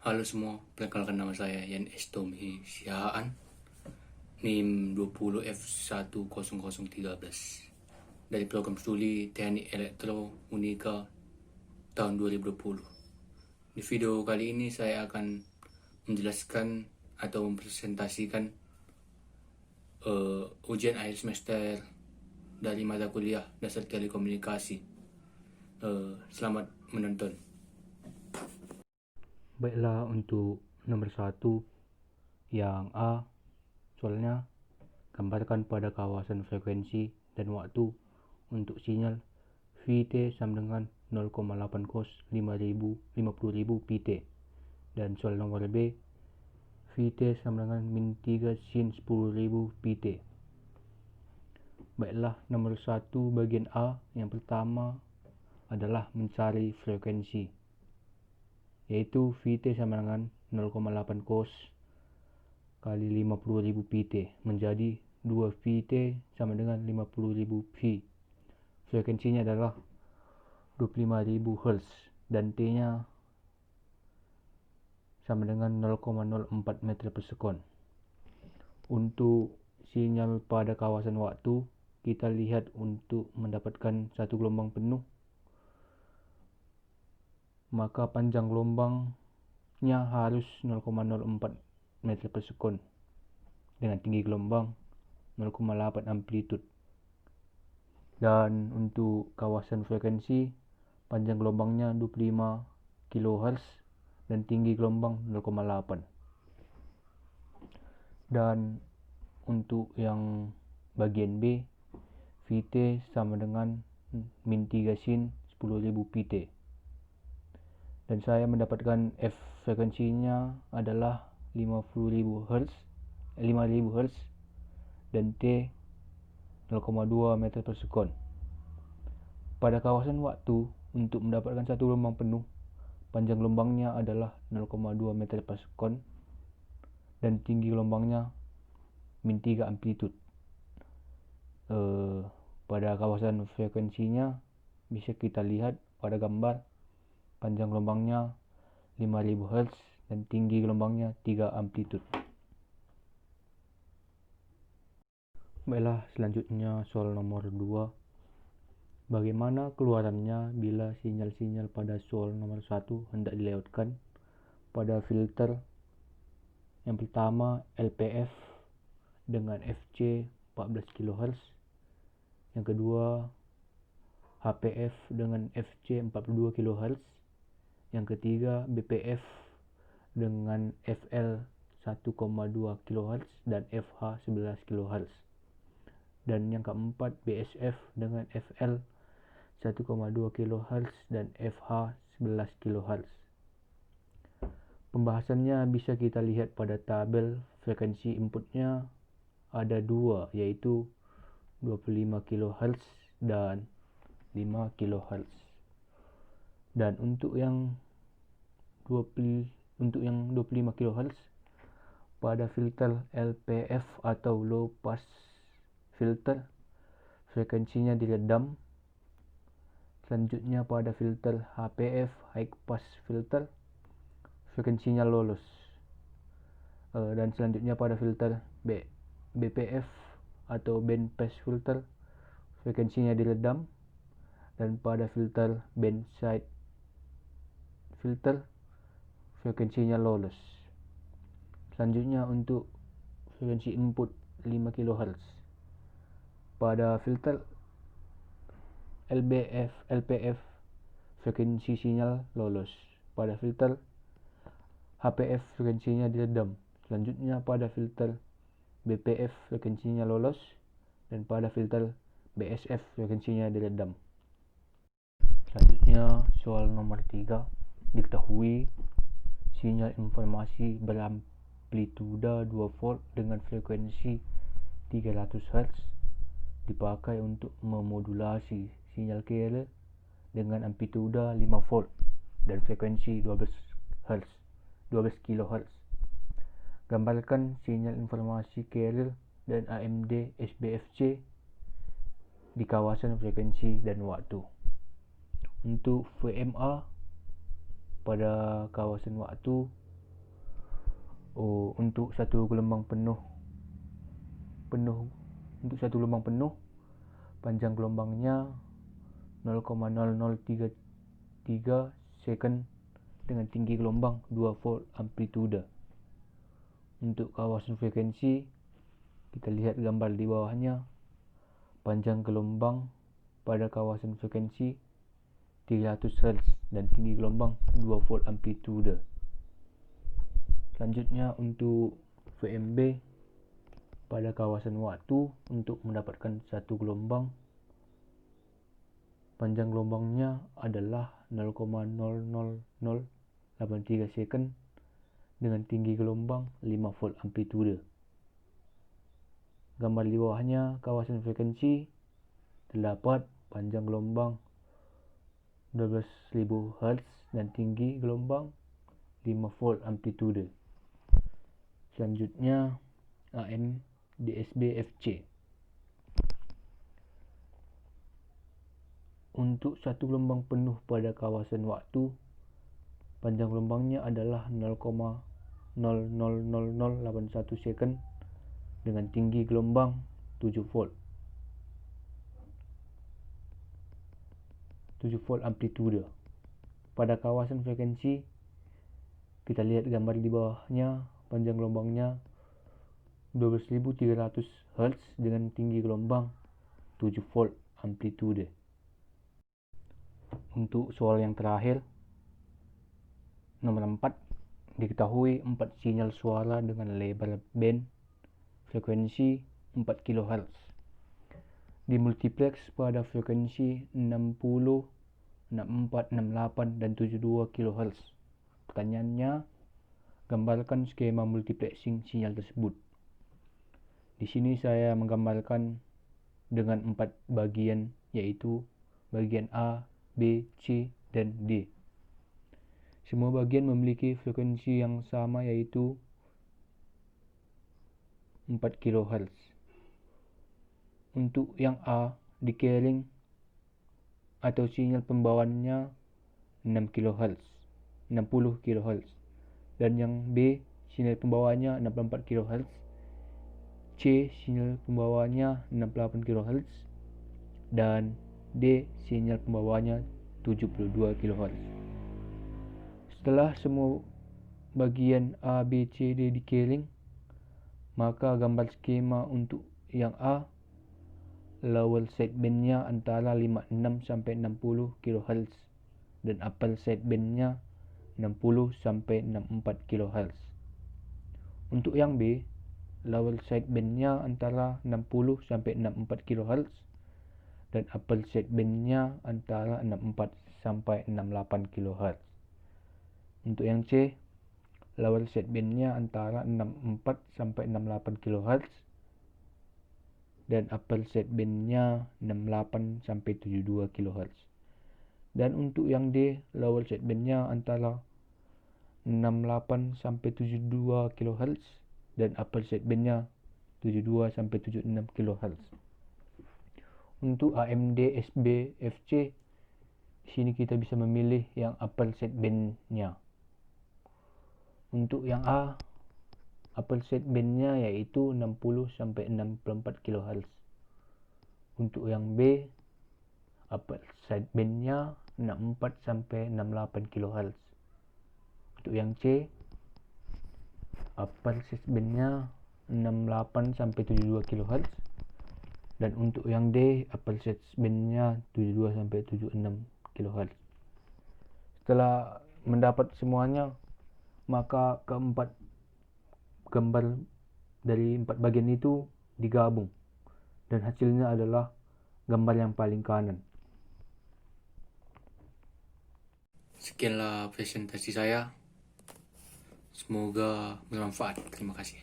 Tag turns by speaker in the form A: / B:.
A: Halo semua, perkenalkan nama saya Yan Estomi Sihaan, NIM 20F10013 dari program studi Teknik Elektro Unika tahun 2020. Di video kali ini saya akan menjelaskan atau mempresentasikan ujian akhir semester dari mata kuliah dasar telekomunikasi. Selamat menonton.
B: Baiklah, untuk nomor 1 yang A, soalnya gambarkan pada kawasan frekuensi dan waktu untuk sinyal VT sama dengan 0,8 cos 50.000 PT. Dan soal nomor B, VT sama dengan min 3 sin 10.000 PT. Baiklah, nomor 1 bagian A yang pertama adalah mencari frekuensi, yaitu VT sama dengan 0,8 cos kali 50.000 PT menjadi 2 VT sama dengan 50.000 P. Frekuensinya adalah 25.000 Hz dan T nya sama dengan 0,04 meter per sekon. Untuk sinyal pada kawasan waktu, kita lihat untuk mendapatkan satu gelombang penuh, maka panjang gelombangnya harus 0,04 meter per sekon dengan tinggi gelombang 0,8 amplitude. Dan untuk kawasan frekuensi, panjang gelombangnya 25 kHz dan tinggi gelombang 0,8. Dan untuk yang bagian B, VT sama dengan min 3 sin 10.000 PT. Dan saya mendapatkan F frekuensinya adalah 50.000 Hz dan T 0,2 meter per sekon. Pada kawasan waktu, untuk mendapatkan satu gelombang penuh, panjang gelombangnya adalah 0,2 meter per sekon dan tinggi gelombangnya min 3 amplitude. Pada kawasan frekuensinya bisa kita lihat pada gambar, panjang gelombangnya 5000 Hz dan tinggi gelombangnya 3 amplitude. Baiklah, selanjutnya soal nomor 2. Bagaimana keluarannya bila sinyal-sinyal pada soal nomor 1 hendak dilewatkan pada filter yang pertama LPF dengan FC 14 kHz, yang kedua HPF dengan FC 42 kHz, yang ketiga BPF dengan FL 1,2 kHz dan FH 11 kHz, dan yang keempat BSF dengan FL 1,2 kHz dan FH 11 kHz. Pembahasannya bisa kita lihat pada tabel. Frekuensi inputnya ada dua, yaitu 25 kHz dan 5 kHz. Dan untuk yang 25 kHz pada filter LPF atau low pass filter, frekuensinya diredam. Selanjutnya pada filter HPF high pass filter, frekuensinya lolos. Dan selanjutnya pada filter BPF atau band pass filter, frekuensinya diredam. Dan pada filter band side filter, frekuensinya lolos. Selanjutnya untuk frekuensi input 5 kHz pada filter LPF, frekuensi sinyal lolos. Pada filter HPF, frekuensinya diredam. Selanjutnya pada filter BPF, frekuensinya lolos, dan pada filter BSF, frekuensinya diredam. Selanjutnya soal nomor 3. Diketahui sinyal informasi beramplituda 2 volt dengan frekuensi 300 Hz dipakai untuk memodulasi sinyal carrier dengan amplituda 5 volt dan frekuensi 12 kHz. Gambarkan sinyal informasi carrier dan AMD SBFC di kawasan frekuensi dan waktu. Untuk VMA pada kawasan waktu, Untuk satu gelombang penuh panjang gelombangnya 0,0033 second dengan tinggi gelombang 2 volt amplitude. Untuk kawasan frekuensi, kita lihat gambar di bawahnya. Panjang gelombang pada kawasan frekuensi 300 Hz dan tinggi gelombang 2 volt amplitude. Selanjutnya untuk VMB pada kawasan waktu, untuk mendapatkan satu gelombang, panjang gelombangnya adalah 0,00083 second dengan tinggi gelombang 5 volt amplitude. Gambar di bawahnya kawasan frekuensi terdapat panjang gelombang 12.000 Hz dan tinggi gelombang 5 volt amplitude. Selanjutnya AM DSB FC. Untuk satu gelombang penuh pada kawasan waktu, panjang gelombangnya adalah 0,000081 second dengan tinggi gelombang 7 volt amplitude. Pada kawasan frekuensi, kita lihat gambar di bawahnya, panjang gelombangnya 12.300 Hz dengan tinggi gelombang 7 volt amplitude. Untuk soal yang terakhir, nomor 4, diketahui 4 sinyal suara dengan lebar band frekuensi 4 kHz dimultiplex pada frekuensi 60, 64, 68, dan 72 kHz. Pertanyaannya, gambarkan skema multiplexing sinyal tersebut. Di sini saya menggambarkan dengan 4 bagian, yaitu bagian A, B, C, dan D. Semua bagian memiliki frekuensi yang sama, yaitu 4 kHz. Untuk yang A, decaling atau sinyal pembawaannya 60 kHz, dan yang B, sinyal pembawaannya 64 kHz, C, sinyal pembawaannya 68 kHz, dan D, sinyal pembawaannya 72 kHz. Setelah semua bagian A, B, C, D decaling, maka gambar skema untuk yang A, lower sidebandnya antara 56 sampai 60 kHz dan upper sidebandnya 60 sampai 64 kHz. Untuk yang B, lower sidebandnya antara 60 sampai 64 kHz dan upper sidebandnya antara 64 sampai 68 kHz. Untuk yang C, lower sidebandnya antara 64 sampai 68 kHz dan upper sidebandnya 68 sampai 72 kHz. Dan untuk yang D, lower sidebandnya antara 68 sampai 72 kHz dan upper sidebandnya 72 sampai 76 kHz. Untuk AMD SB FC, di sini kita bisa memilih yang upper sidebandnya. Untuk yang A, upper sidebandnya yaitu 60 sampai 64 kHz. Untuk yang B, upper sidebandnya 64 sampai 68 kHz. Untuk yang C, upper sidebandnya 68 sampai 72 kHz, dan untuk yang D, upper sidebandnya 72 sampai 76 kHz. Setelah mendapat semuanya, maka keempat gambar dari 4 bagian itu digabung dan hasilnya adalah gambar yang paling kanan.
A: Sekianlah presentasi saya. Semoga bermanfaat. Terima kasih.